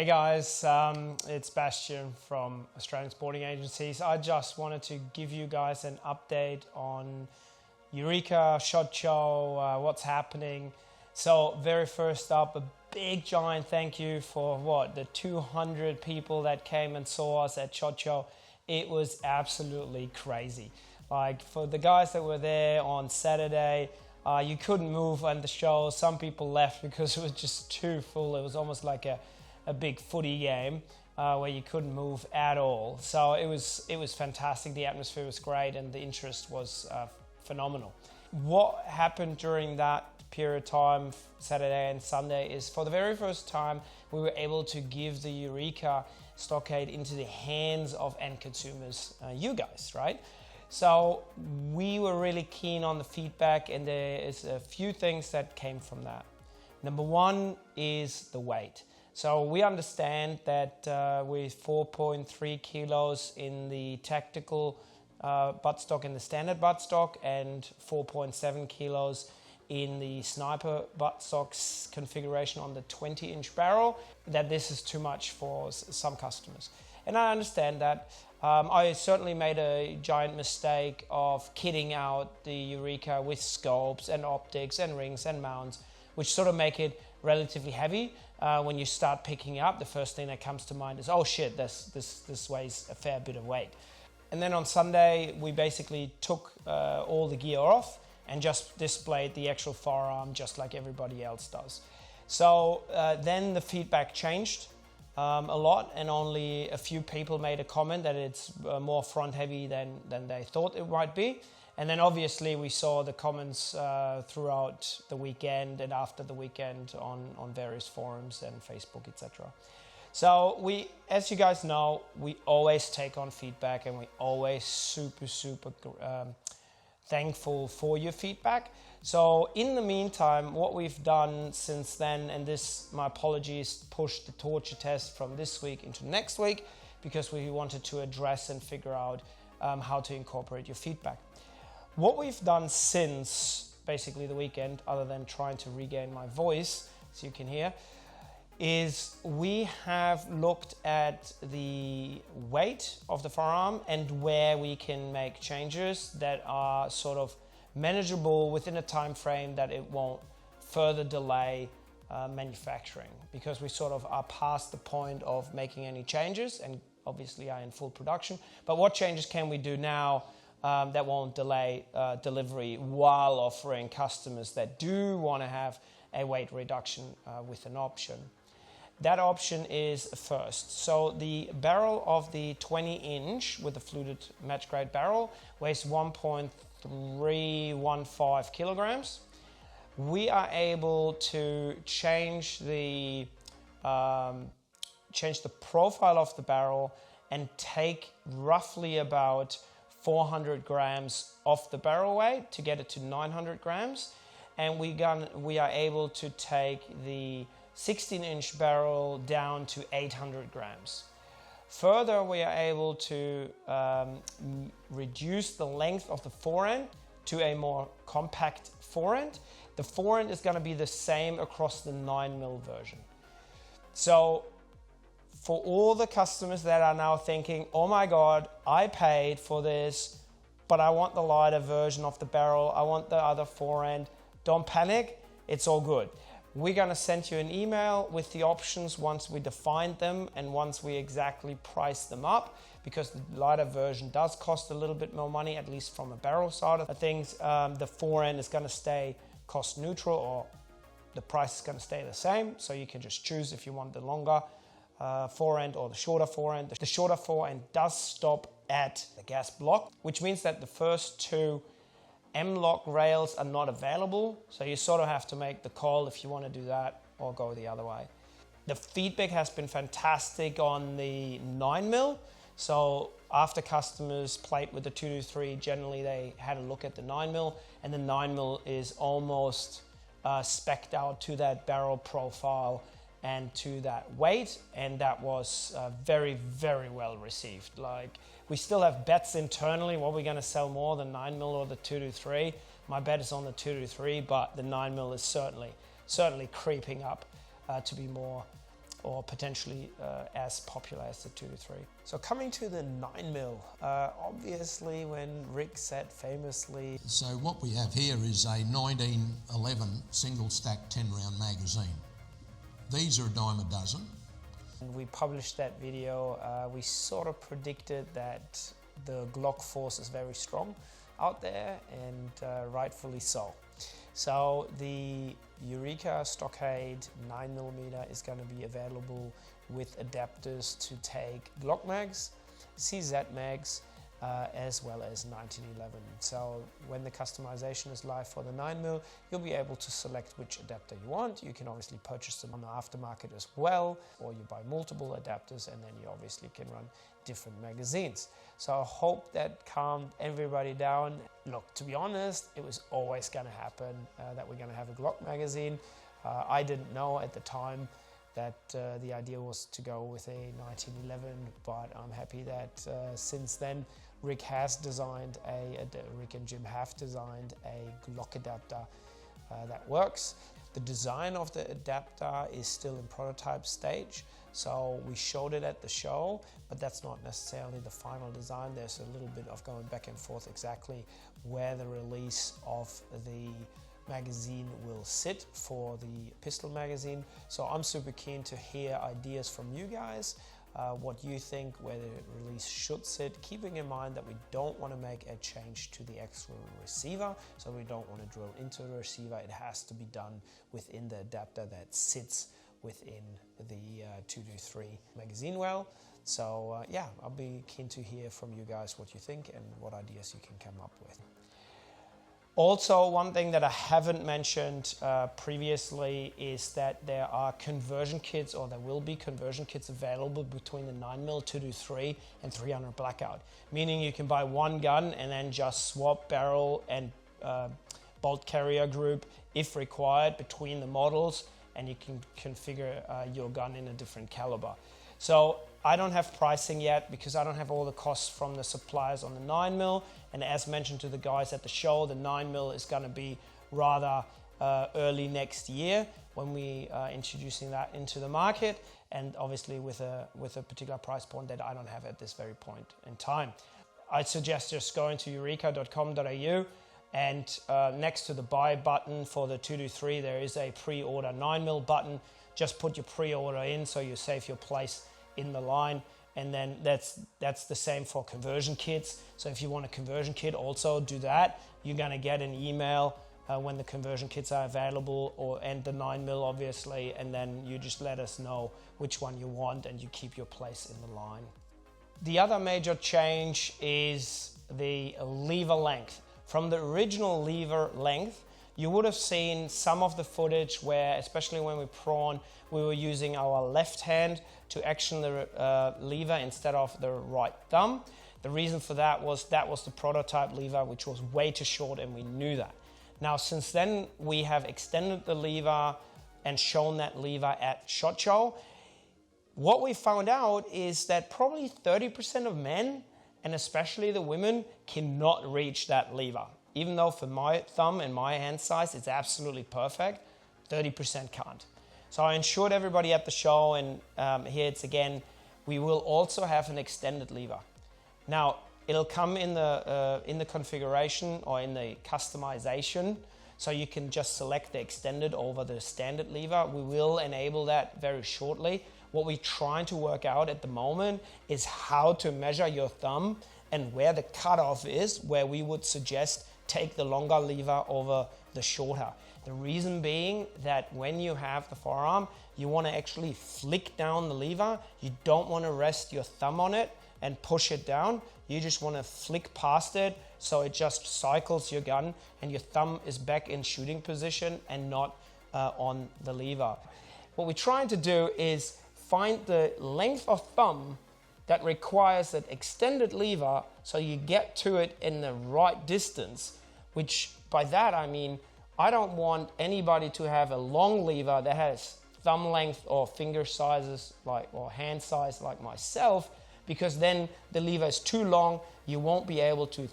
Hey guys, it's Bastian from Australian Sporting Agencies. I just wanted to give you guys an update on Eureka, SHOT Show, what's happening. So very first up, a big giant thank you for the 200 people that came and saw us at SHOT Show. It was absolutely crazy. Like for the guys that were there on Saturday, you couldn't move on the show. Some people left because it was just too full. It was almost like a big footy game where you couldn't move at all. So it was fantastic. The atmosphere was great and the interest was phenomenal. What happened during that period of time, Saturday and Sunday, is for the very first time we were able to give the Eureka Stockade into the hands of end consumers, you guys, right? So we were really keen on the feedback, and there is a few things that came from that. Number one is the weight. So we understand that with 4.3 kilos in the tactical buttstock and the standard buttstock and 4.7 kilos in the sniper buttstock configuration on the 20-inch barrel, that this is too much for some customers. And I understand that. I certainly made a giant mistake of kitting out the Eureka with scopes and optics and rings and mounts, which sort of make it relatively heavy. When you start picking up, the first thing that comes to mind is, oh shit, this weighs a fair bit of weight. And then on Sunday, we basically took all the gear off and just displayed the actual firearm just like everybody else does. So then the feedback changed a lot, and only a few people made a comment that it's more front heavy than they thought it might be. And then obviously we saw the comments throughout the weekend and after the weekend on various forums and Facebook, etc. So we, as you guys know, we always take on feedback, and we always super thankful for your feedback. So in the meantime, what we've done since then, and this, my apologies, pushed the torture test from this week into next week because we wanted to address and figure out how to incorporate your feedback. What we've done since basically the weekend, other than trying to regain my voice, as you can hear, is we have looked at the weight of the firearm and where we can make changes that are sort of manageable within a time frame that it won't further delay manufacturing, because we sort of are past the point of making any changes and obviously are in full production. But what changes can we do now that won't delay delivery while offering customers that do want to have a weight reduction with an option? That option is first. So the barrel of the 20-inch with the fluted match grade barrel weighs 1.315 kilograms. We are able to change the profile of the barrel and take roughly about 400 grams off the barrel weight to get it to 900 grams. And we are able to take the 16-inch barrel down to 800 grams. Further, we are able to reduce the length of the forend to a more compact forend. The forend is going to be the same across the 9mm version. So for all the customers that are now thinking, oh my God, I paid for this, but I want the lighter version of the barrel, I want the other forend, don't panic, it's all good. We're going to send you an email with the options once we define them and once we exactly price them up, because the lighter version does cost a little bit more money, at least from a barrel side of things. The forend is going to stay cost neutral, or the price is going to stay the same, so you can just choose if you want the longer forend or the shorter forend. The shorter forend does stop at the gas block, which means that the first two M-lock rails are not available, so you sort of have to make the call if you want to do that or go the other way. The feedback has been fantastic on the 9mm, so after customers played with the 223, generally they had a look at the 9mm, and the 9mm is almost spec'd out to that barrel profile and to that weight, and that was very well received. Like, we still have bets internally what we're going to sell more, the 9mm or the 223. My bet is on the 223, but the 9mm is certainly creeping up to be more or potentially as popular as the 223. So coming to the 9mm, obviously when Rick said famously... So what we have here is a 1911 single stack 10-round magazine. These are a dime a dozen. We published that video, we sort of predicted that the Glock force is very strong out there, and rightfully so. So the Eureka Stockade 9mm is going to be available with adapters to take Glock mags, CZ mags, as well as 1911. So when the customization is live for the 9mm, you'll be able to select which adapter you want. You can obviously purchase them on the aftermarket as well, or you buy multiple adapters and then you obviously can run different magazines. So I hope that calmed everybody down. Look, to be honest, it was always going to happen that we're going to have a Glock magazine. I didn't know at the time that the idea was to go with a 1911, but I'm happy that since then Rick has designed Rick and Jim have designed a Glock adapter that works. The design of the adapter is still in prototype stage, so we showed it at the show, but that's not necessarily the final design. There's a little bit of going back and forth exactly where the release of the magazine will sit for the pistol magazine. So I'm super keen to hear ideas from you guys, what you think where the release should sit, keeping in mind that we don't want to make a change to the actual receiver, so we don't want to drill into the receiver. It has to be done within the adapter that sits within the 223 magazine well. So yeah, I'll be keen to hear from you guys what you think and what ideas you can come up with. Also, one thing that I haven't mentioned previously is that there are conversion kits, or there will be conversion kits available between the 9mm 223 and 300 Blackout. Meaning you can buy one gun and then just swap barrel and bolt carrier group if required between the models, and you can configure your gun in a different caliber. So I don't have pricing yet because I don't have all the costs from the suppliers on the 9mm, and as mentioned to the guys at the show, the 9mm is going to be rather early next year when we are introducing that into the market, and obviously with a particular price point that I don't have at this very point in time. I'd suggest just going to eureka.com.au, and next to the buy button for the 223 there is a pre-order 9mm button. Just put your pre-order in so you save your place in the line, and then that's the same for conversion kits. So if you want a conversion kit, also do that. You're going to get an email when the conversion kits are available, and the 9mm obviously, and then you just let us know which one you want and you keep your place in the line. The other major change is the lever length. From the original lever length, you would have seen some of the footage where, especially when we prawn, we were using our left hand to action the lever instead of the right thumb. The reason for that was the prototype lever, which was way too short, and we knew that. Now, since then, we have extended the lever and shown that lever at SHOT Show. What we found out is that probably 30% of men, and especially the women, cannot reach that lever. Even though for my thumb and my hand size, it's absolutely perfect, 30% can't. So I ensured everybody at the show, and here it's again, we will also have an extended lever. Now, it'll come in the configuration or in the customization, so you can just select the extended over the standard lever. We will enable that very shortly. What we're trying to work out at the moment is how to measure your thumb and where the cutoff is, where we would suggest take the longer lever over the shorter. The reason being that when you have the forearm, you want to actually flick down the lever. You don't want to rest your thumb on it and push it down. You just want to flick past it so it just cycles your gun and your thumb is back in shooting position and not on the lever. What we're trying to do is find the length of thumb that requires that extended lever so you get to it in the right distance, which by that I mean I don't want anybody to have a long lever that has thumb length or finger sizes or hand size like myself, because then the lever is too long, you won't be able to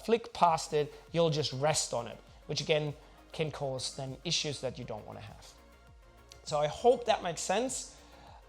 flick past it, you'll just rest on it, which again can cause then issues that you don't want to have. So I hope that makes sense.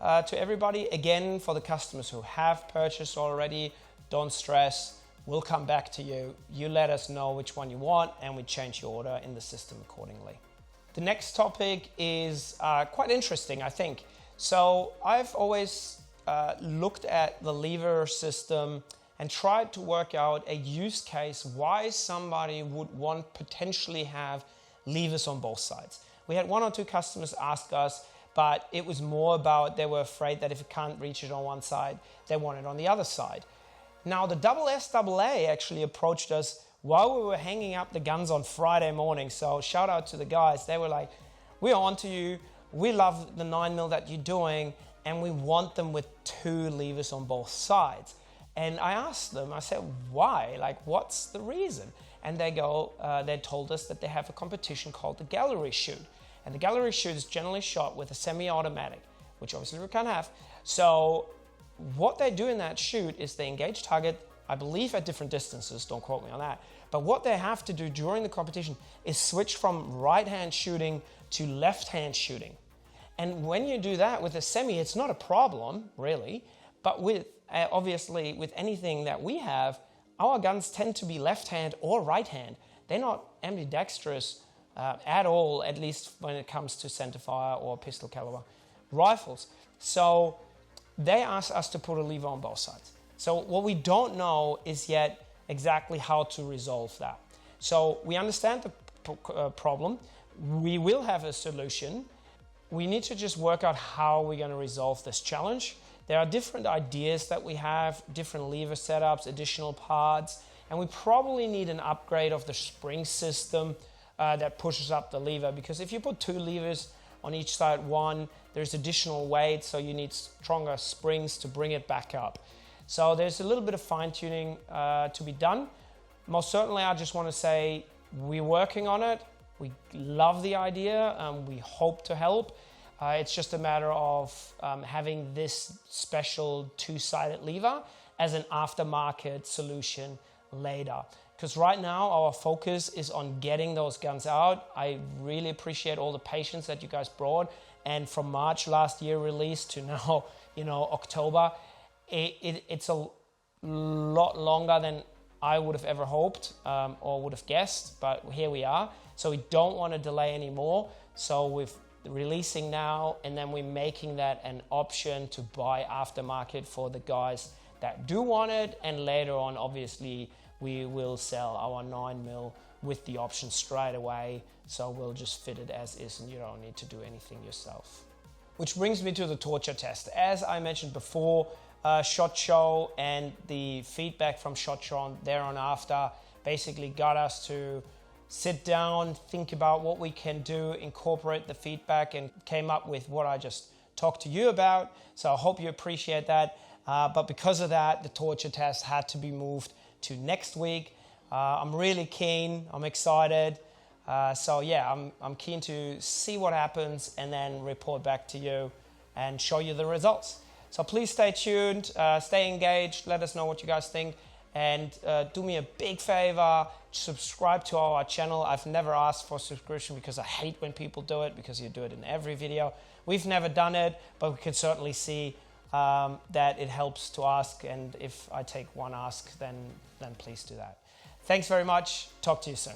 to everybody. Again, for the customers who have purchased already, don't stress. We'll come back to you. You let us know which one you want and we change your order in the system accordingly. The next topic is quite interesting, I think. So I've always looked at the lever system and tried to work out a use case why somebody would want potentially have levers on both sides. We had 1 or 2 customers ask us, but it was more about they were afraid that if it can't reach it on one side, they want it on the other side. Now the SSAA actually approached us while we were hanging up the guns on Friday morning. So shout out to the guys. They were like, we're on to you. We love the 9mm that you're doing and we want them with 2 levers on both sides. And I asked them, I said, why? Like, what's the reason? And they told us that they have a competition called the gallery shoot. And the gallery shoot is generally shot with a semi-automatic, which obviously we can't have. So what they do in that shoot is they engage target, I believe at different distances, don't quote me on that. But what they have to do during the competition is switch from right-hand shooting to left-hand shooting. And when you do that with a semi, it's not a problem, really. But with obviously, with anything that we have, our guns tend to be left-hand or right-hand. They're not ambidextrous at all, at least when it comes to centerfire or pistol caliber rifles. So they asked us to put a lever on both sides. So what we don't know is yet exactly how to resolve that. So we understand the problem. We will have a solution. We need to just work out how we're going to resolve this challenge. There are different ideas that we have, different lever setups, additional parts, and we probably need an upgrade of the spring system that pushes up the lever, because if you put 2 levers on each side, there's additional weight, so you need stronger springs to bring it back up. So there's a little bit of fine-tuning to be done. Most certainly, I just want to say we're working on it. We love the idea, we hope to help. It's just a matter of having this special 2-sided lever as an aftermarket solution later. Because right now our focus is on getting those guns out. I really appreciate all the patience that you guys brought. And from March last year release to now, October, it's a lot longer than I would have ever hoped or would have guessed, but here we are. So we don't want to delay anymore. So we're releasing now, and then we're making that an option to buy aftermarket for the guys that do want it. And later on, obviously, we will sell our 9mm with the option straight away. So we'll just fit it as is and you don't need to do anything yourself. Which brings me to the torture test. As I mentioned before, SHOT Show and the feedback from SHOT Show there on after basically got us to sit down, think about what we can do, incorporate the feedback, and came up with what I just talked to you about. So I hope you appreciate that. But because of that, the torture test had to be moved to next week. I'm really keen, I'm excited. So yeah, I'm keen to see what happens and then report back to you and show you the results. So please stay tuned, stay engaged, let us know what you guys think, and do me a big favor, subscribe to our channel. I've never asked for subscription because I hate when people do it, because you do it in every video. We've never done it, but we can certainly see that it helps to ask, and if I take one ask, then please do that. Thanks very much. Talk to you soon.